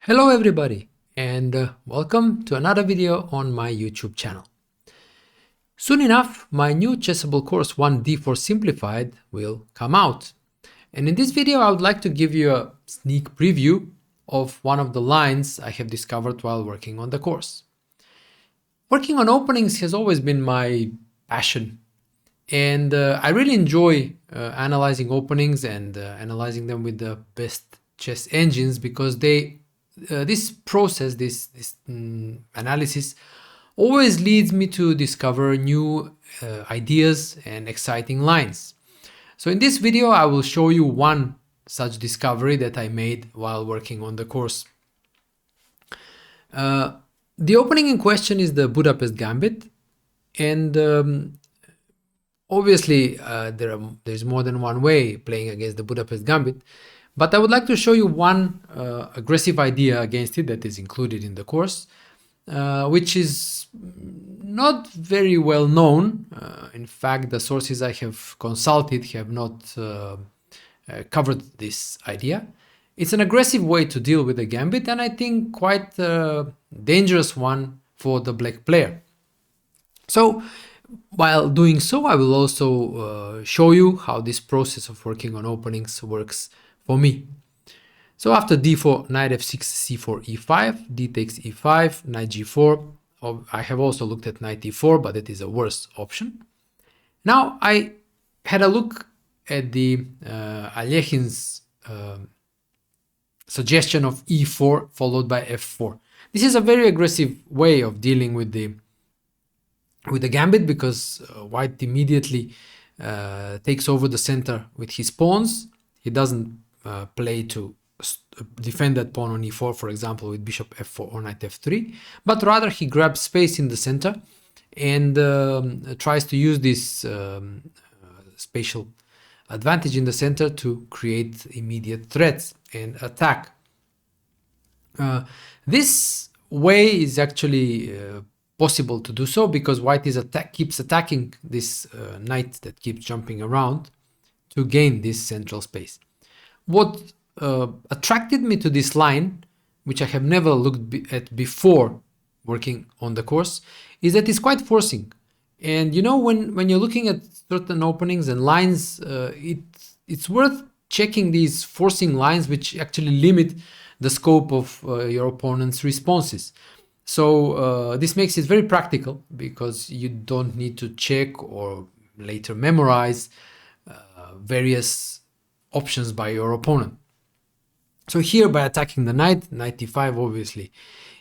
Hello everybody, and welcome to another video on my YouTube channel. Soon enough, my new Chessable course 1.d4 Simplified will come out. And in this video, I would like to give you a sneak preview of one of the lines I have discovered while working on the course. Working on openings has always been my passion, and I really enjoy analyzing openings and analyzing them with the best chess engines because this process, this analysis always leads me to discover new ideas and exciting lines. So in this video, I will show you one such discovery that I made while working on the course. The opening in question is the Budapest Gambit, and obviously there's more than one way playing against the Budapest Gambit. But I would like to show you one aggressive idea against it that is included in the course, which is not very well known. In fact, the sources I have consulted have not covered this idea. It's an aggressive way to deal with the gambit, and I think quite a dangerous one for the black player. So while doing so, I will also show you how this process of working on openings works for me. So after d4, knight f6, c4, e5, d takes e5, knight g4. I have also looked at knight e4, but it is a worse option. Now I had a look at the Alekhin's suggestion of e4 followed by f4. This is a very aggressive way of dealing with the gambit because white immediately takes over the center with his pawns. He doesn't play to defend that pawn on e4, for example, with bishop f4 or knight f3, but rather he grabs space in the center and tries to use this spatial advantage in the center to create immediate threats and attack. This way is actually possible to do so because white keeps attacking this knight that keeps jumping around to gain this central space. What attracted me to this line, which I have never looked at before working on the course, is that it's quite forcing. And you know, when you're looking at certain openings and lines, it's worth checking these forcing lines, which actually limit the scope of your opponent's responses. So this makes it very practical because you don't need to check or later memorize various options by your opponent. So here, by attacking the knight, knight e5 obviously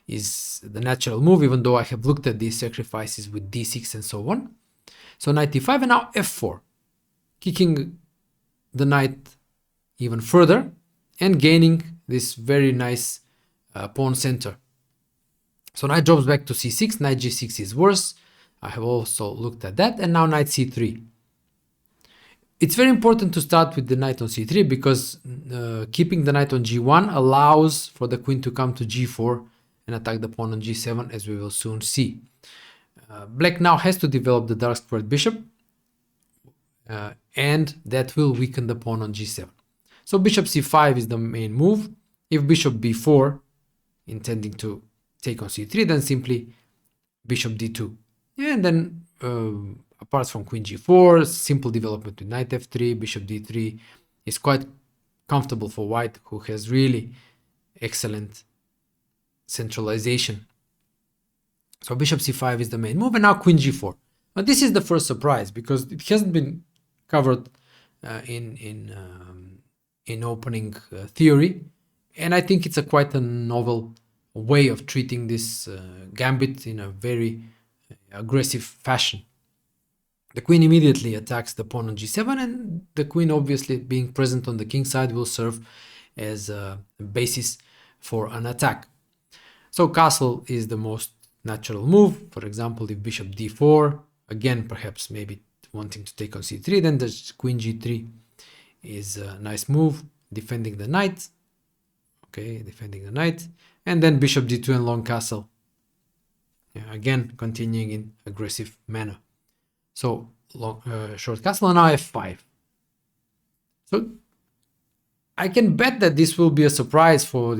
is the natural move, even though I have looked at these sacrifices with d6 and so on. So knight e5 and now f4, kicking the knight even further and gaining this very nice pawn center. So knight drops back to c6, knight g6 is worse. I have also looked at that, and now knight c3. It's very important to start with the knight on c3 because keeping the knight on g1 allows for the queen to come to g4 and attack the pawn on g7, as we will soon see. Black now has to develop the dark squared bishop, and that will weaken the pawn on g7. So bishop c5 is the main move. If bishop b4, intending to take on c3, then simply bishop d2. And then apart from queen g4, simple development with knight f3, bishop d3 is quite comfortable for white, who has really excellent centralization. So bishop c5 is the main move, and now queen g4. Now this is the first surprise because it hasn't been covered in opening theory, and I think it's quite a novel way of treating this gambit in a very aggressive fashion. The queen immediately attacks the pawn on g7, and the queen, obviously being present on the king side, will serve as a basis for an attack. So castle is the most natural move. For example, if bishop d4, again perhaps maybe wanting to take on c3, then the queen g3 is a nice move, defending the knight. Okay, defending the knight, and then bishop d2 and long castle. Yeah, again continuing in aggressive manner. So short castle, and now f5. So I can bet that this will be a surprise for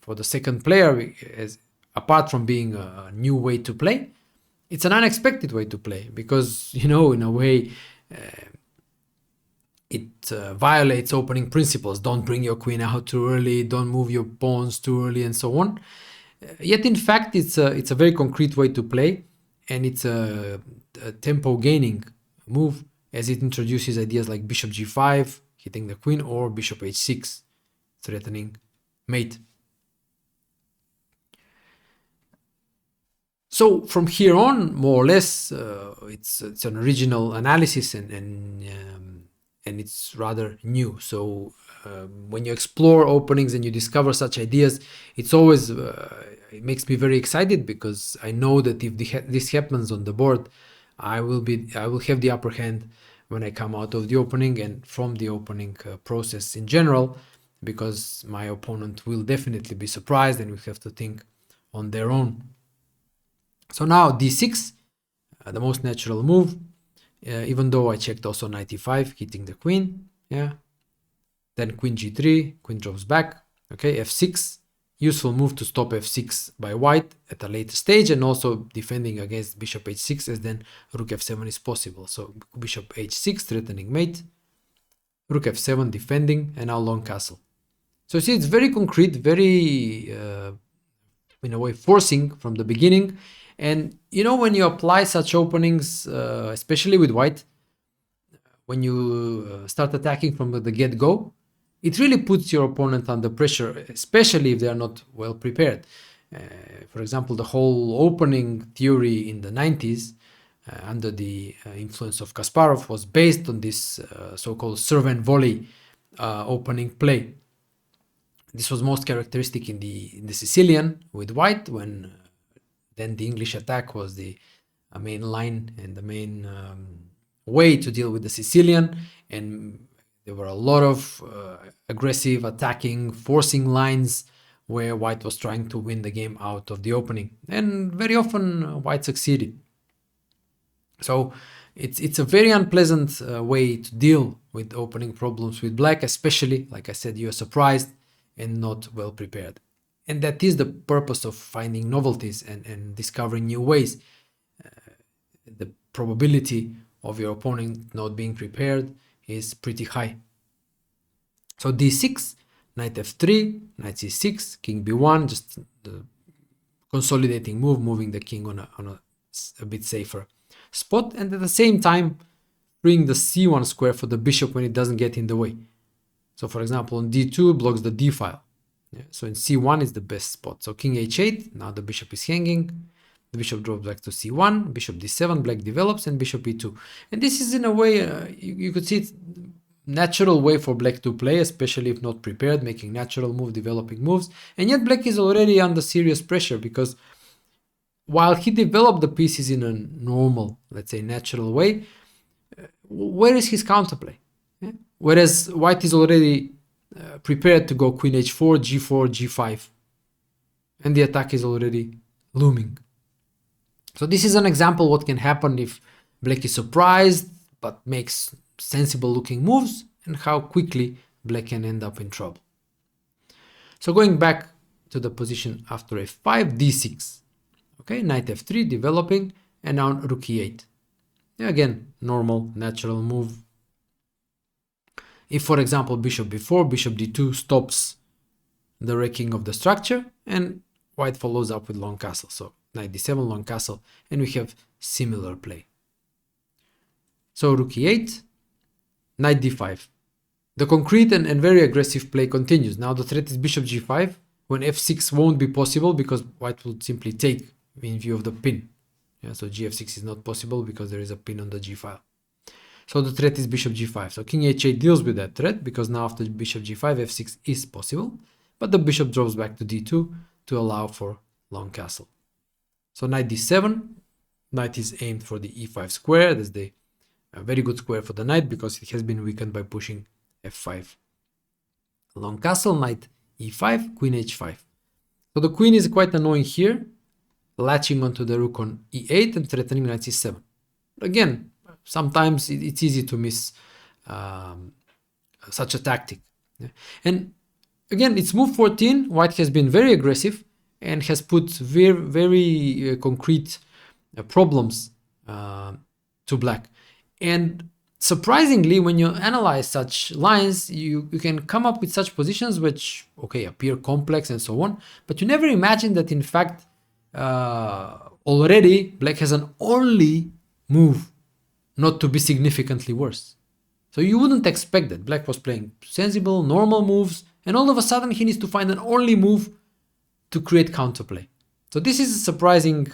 for the second player, as apart from being a new way to play, it's an unexpected way to play because, you know, in a way, it violates opening principles. Don't bring your queen out too early, don't move your pawns too early, and so on. Yet in fact, it's a very concrete way to play, and it's a tempo gaining move, as it introduces ideas like bishop g5, hitting the queen, or bishop h6, threatening mate. So from here on, more or less, it's an original analysis, and it's rather new. So when you explore openings and you discover such ideas, it's always it makes me very excited, because I know that if this happens on the board, I will have the upper hand when I come out of the opening and from the opening process in general, because my opponent will definitely be surprised and will have to think on their own. So now d6, the most natural move, even though I checked also knight e5, hitting the queen, yeah. Then queen g3, queen drops back, okay, f6, useful move to stop f6 by white at a later stage, and also defending against bishop h6, as then rook f7 is possible. So bishop h6, threatening mate, rook f7, defending, and now long castle. So see, it's very concrete, very, in a way, forcing from the beginning. And you know, when you apply such openings, especially with white, when you start attacking from the get-go, it really puts your opponent under pressure, especially if they are not well prepared. For example, the whole opening theory in the 90s, under the influence of Kasparov, was based on this so-called serve and volley opening play. This was most characteristic in the Sicilian with white, when then the English attack was the main line and the main way to deal with the Sicilian, and there were a lot of aggressive attacking, forcing lines where white was trying to win the game out of the opening, and very often white succeeded. So it's a very unpleasant way to deal with opening problems with black, especially, like I said, you're surprised and not well prepared. And that is the purpose of finding novelties and discovering new ways. The probability of your opponent not being prepared is pretty high. So d6, knight f3, knight c6, king b1, just the consolidating move, moving the king on a bit safer spot, and at the same time freeing the c1 square for the bishop when it doesn't get in the way. So for example, on d2 blocks the d file. Yeah, so in c1 is the best spot. So king h8, now the bishop is hanging, the bishop drops back to c1, bishop d7, black develops, and bishop e2. And this is in a way, you could see it's natural way for black to play, especially if not prepared, making natural move, developing moves. And yet black is already under serious pressure, because while he developed the pieces in a normal, let's say natural way, where is his counterplay? Yeah? Whereas white is already prepared to go queen h4, g4, g5, and the attack is already looming. So this is an example what can happen if black is surprised but makes sensible looking moves, and how quickly black can end up in trouble. So going back to the position after f5, d6, okay, knight f3 developing, and now rook e8. Again, normal natural move. If, for example, bishop b4, bishop d2 stops the wrecking of the structure, and white follows up with long castle. So knight d7, long castle, and we have similar play. So rook e8, knight d5. The concrete and very aggressive play continues. Now the threat is bishop g5, when f6 won't be possible because white will simply take in view of the pin. Yeah, so gf6 is not possible because there is a pin on the g file. So the threat is bishop g5. So king h8 deals with that threat, because now after bishop g5, f6 is possible, but the bishop drops back to d2 to allow for long castle. So knight d7, knight is aimed for the e5 square. That's the very good square for the knight, because it has been weakened by pushing f5. Long castle, knight e5, queen h5. So the queen is quite annoying here, latching onto the rook on e8 and threatening knight c7. Again, sometimes it's easy to miss such a tactic. Yeah. And again, it's move 14. White has been very aggressive and has put very concrete problems to black. And surprisingly, when you analyze such lines, you can come up with such positions which, okay, appear complex and so on, but you never imagine that in fact already black has an only move not to be significantly worse. So you wouldn't expect that. Black was playing sensible, normal moves, and all of a sudden he needs to find an only move to create counterplay. So this is a surprising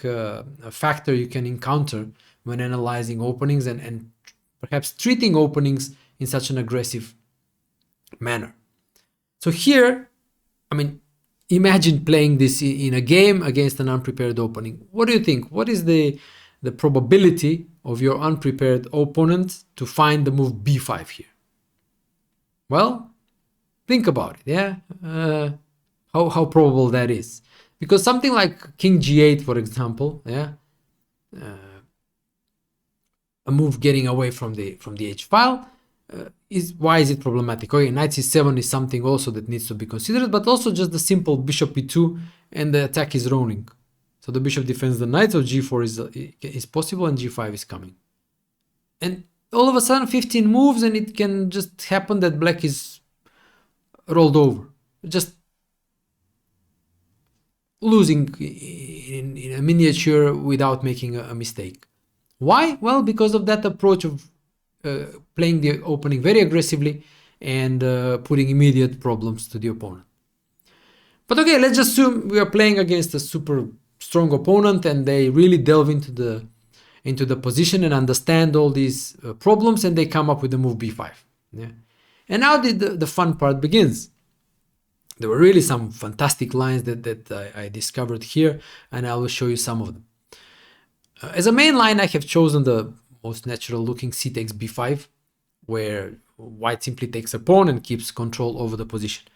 factor you can encounter when analyzing openings and perhaps treating openings in such an aggressive manner. So here, I mean, imagine playing this in a game against an unprepared opening. What do you think? What is the probability of your unprepared opponent to find the move b5 here? Well, think about it, yeah? How probable that is. Because something like king g8, for example, yeah, a move getting away from the h file, why is it problematic? Okay, knight c7 is something also that needs to be considered, but also just the simple bishop e2 and the attack is rolling. So the bishop defends the knight, so g4 is possible and g5 is coming. And all of a sudden 15 moves and it can just happen that black is rolled over. Just losing in a miniature without making a mistake. Why? Well, because of that approach of playing the opening very aggressively and putting immediate problems to the opponent. But okay, let's just assume we are playing against a super strong opponent and they really delve into the position and understand all these problems and they come up with the move b5. Yeah. And now the fun part begins. There were really some fantastic lines that I discovered here, and I will show you some of them. As a main line, I have chosen the most natural looking c takes b5, where white simply takes a pawn and keeps control over the position.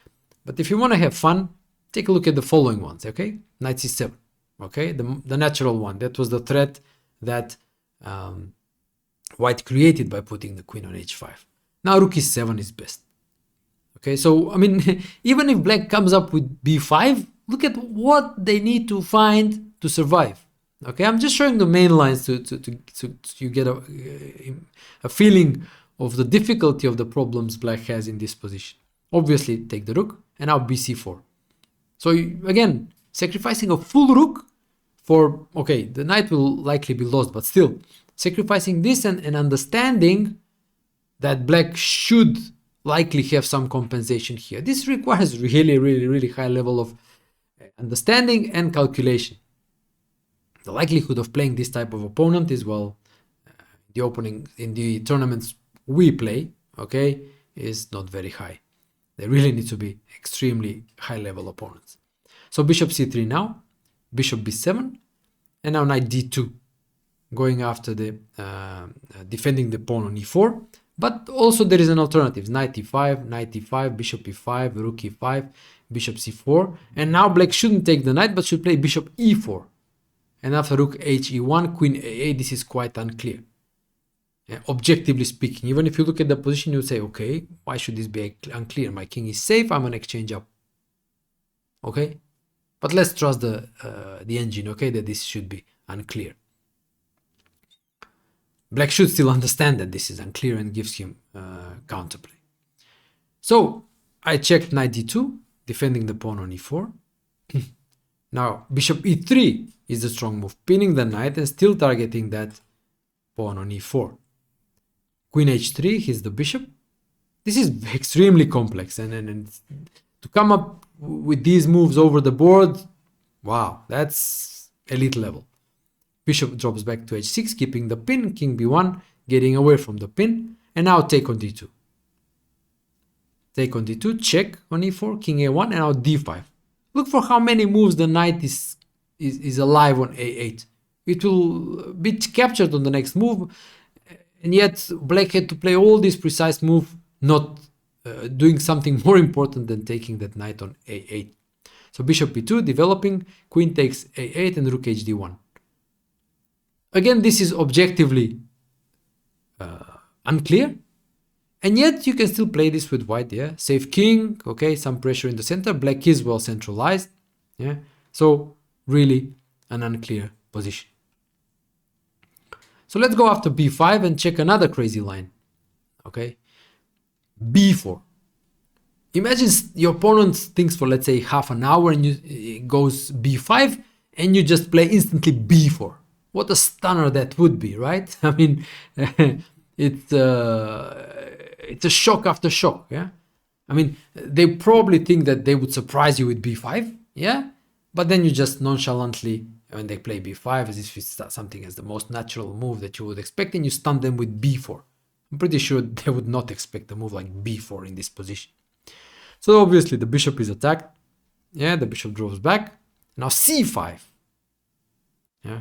But if you want to have fun, take a look at the following ones, okay? Knight c7, okay? The natural one. That was the threat that white created by putting the queen on h5. Now rook e7 is best. Okay, so, I mean, even if black comes up with b5, look at what they need to find to survive. Okay, I'm just showing the main lines to you get a feeling of the difficulty of the problems black has in this position. Obviously, take the rook, and now bc4. So, again, sacrificing a full rook for, okay, the knight will likely be lost, but still, sacrificing this and understanding that black should likely have some compensation here. This requires really high level of understanding and calculation. The likelihood of playing this type of opponent is, well, the opening in the tournaments we play, okay, is not very high. They really need to be extremely high level opponents. So bishop c3 now, bishop b7, and now knight d2, going after the defending the pawn on e4. But also there is an alternative, knight e5, bishop e5, rook e5, bishop c4. And now black shouldn't take the knight, but should play bishop e4. And after rook h e1, queen a8, this is quite unclear. Objectively speaking, even if you look at the position, you say, okay, why should this be unclear? My king is safe, I'm gonna exchange up. Okay? But let's trust the engine, okay, that this should be unclear. Black should still understand that this is unclear and gives him counterplay. So I checked knight d2, defending the pawn on e4. Now bishop e3 is the strong move, pinning the knight and still targeting that pawn on e4. Queen h3 hits the bishop. This is extremely complex, and to come up with these moves over the board, wow, that's elite level. Bishop drops back to h6, keeping the pin, king b1, getting away from the pin, and now take on d2. Take on d2, check on e4, king a1, and now d5. Look for how many moves the knight is alive on a8. It will be captured on the next move, and yet black had to play all these precise moves, not doing something more important than taking that knight on a8. So bishop b2 developing, queen takes a8 and rook hd1. Again, this is objectively unclear, And yet you can still play this with white, yeah. Safe king, okay, some pressure in the center. Black is well centralized, yeah. So really an unclear position. So let's go after b5 and check another crazy line, okay. b4. Imagine your opponent thinks for, let's say, half an hour and it goes b5 and you just play instantly b4. What a stunner that would be, right? I mean, it's a shock after shock, yeah? I mean, they probably think that they would surprise you with b5, yeah? But then you just nonchalantly, when they play b5, as if it's something as the most natural move that you would expect, and you stun them with b4. I'm pretty sure they would not expect a move like b4 in this position. So obviously the bishop is attacked. Yeah, the bishop draws back. Now c5. Yeah.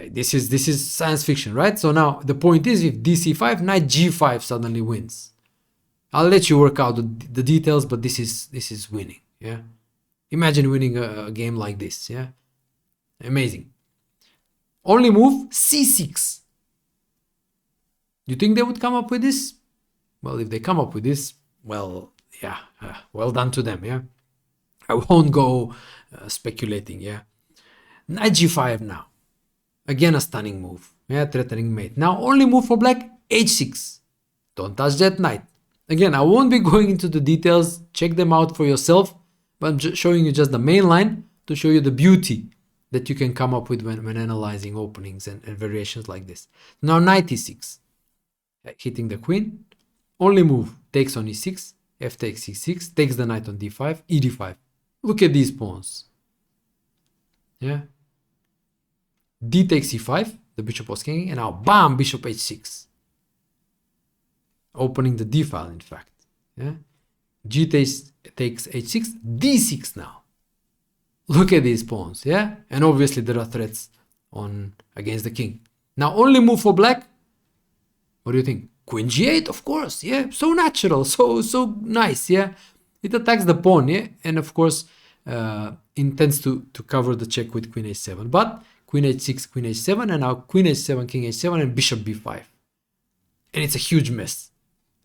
This is science fiction, right? So now the point is, if dc5, knight g5 suddenly wins. I'll let you work out the details, but this is winning. Yeah. Imagine winning a game like this. Yeah. Amazing. Only move c6. You think they would come up with this? Well, if they come up with this, well, yeah, well done to them, yeah. I won't go speculating, yeah. Knight g5 now. Again, a stunning move, yeah, threatening mate. Now, only move for black, h6. Don't touch that knight. Again, I won't be going into the details. Check them out for yourself, but I'm just showing you just the main line to show you the beauty that you can come up with when analyzing openings and variations like this. Now, knight e6, hitting the queen. Only move, takes on e6, f takes e6, takes the knight on d5, e5. Look at these pawns. Yeah. D takes e5, the bishop was hanging, and now bam, bishop h6. Opening the d file, in fact. Yeah. G takes h6, d6 now. Look at these pawns, yeah? And obviously there are threats against the king. Now only move for black. What do you think? Queen g8, of course, yeah, so natural, so nice, yeah. It attacks the pawn, yeah, and of course intends to cover the check with queen h7. But queen h6, queen h7, and now queen h7, king h7, and bishop b5. And it's a huge mess.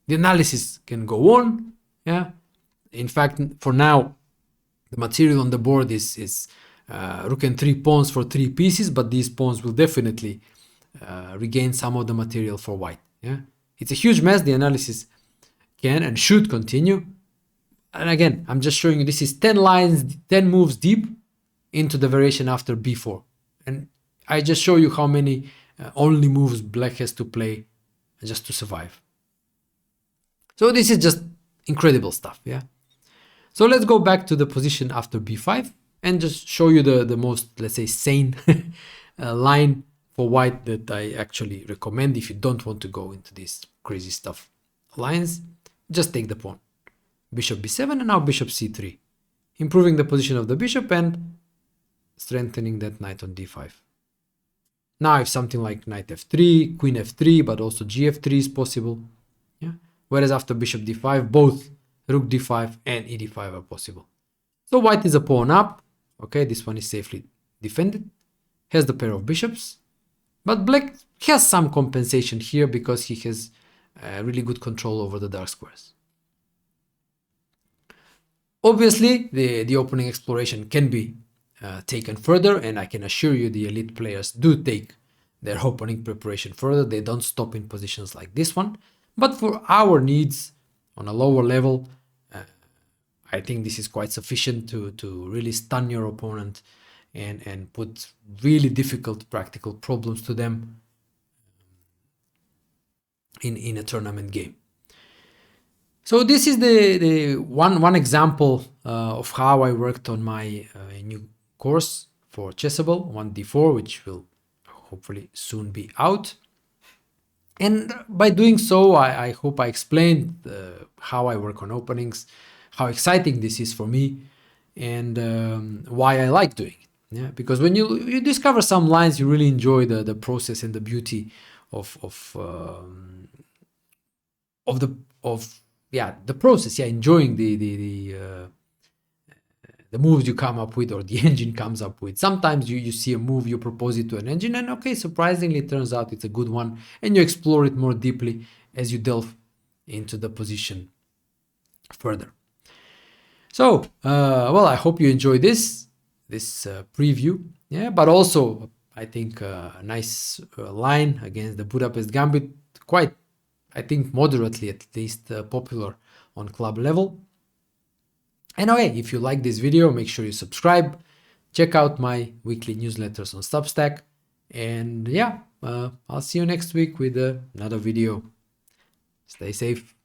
The analysis can go on, yeah. In fact, for now, the material on the board is rook and 3 pawns for 3 pieces, but these pawns will definitely regain some of the material for white, yeah. It's a huge mess. The analysis can and should continue. And again, I'm just showing you this is 10 lines, 10 moves deep into the variation after b4. And I just show you how many only moves black has to play just to survive. So this is just incredible stuff, yeah? So let's go back to the position after b5 and just show you the most, let's say, sane line for white that I actually recommend if you don't want to go into this crazy stuff. Lines, just take the pawn. Bishop b7 and now bishop c3. Improving the position of the bishop and strengthening that knight on d5. Now if something like knight f3, queen f3, but also gf3 is possible. Yeah. Whereas after bishop d5, both rook d5 and e d5 are possible. So white is a pawn up. Okay, this one is safely defended. Has the pair of bishops. But black has some compensation here because he has really good control over the dark squares. Obviously, the opening exploration can be taken further, and I can assure you the elite players do take their opening preparation further. They don't stop in positions like this one. But for our needs on a lower level, I think this is quite sufficient to really stun your opponent and put really difficult practical problems to them in a tournament game. So this is the one example of how I worked on my new course for Chessable 1.d4, which will hopefully soon be out. And by doing so, I hope I explained how I work on openings, how exciting this is for me, and why I like doing it. Yeah, because when you discover some lines, you really enjoy the process and the beauty of the process. Yeah, enjoying the moves you come up with or the engine comes up with. Sometimes you see a move, you propose it to an engine, and okay, surprisingly it turns out it's a good one, and you explore it more deeply, as you delve into the position further. So, well, I hope you enjoyed this preview. Yeah, but also I think a nice line against the Budapest Gambit, quite, I think, moderately at least popular on club level. And okay, if you like this video, make sure you subscribe, check out my weekly newsletters on Substack, and yeah, I'll see you next week with another video. Stay safe.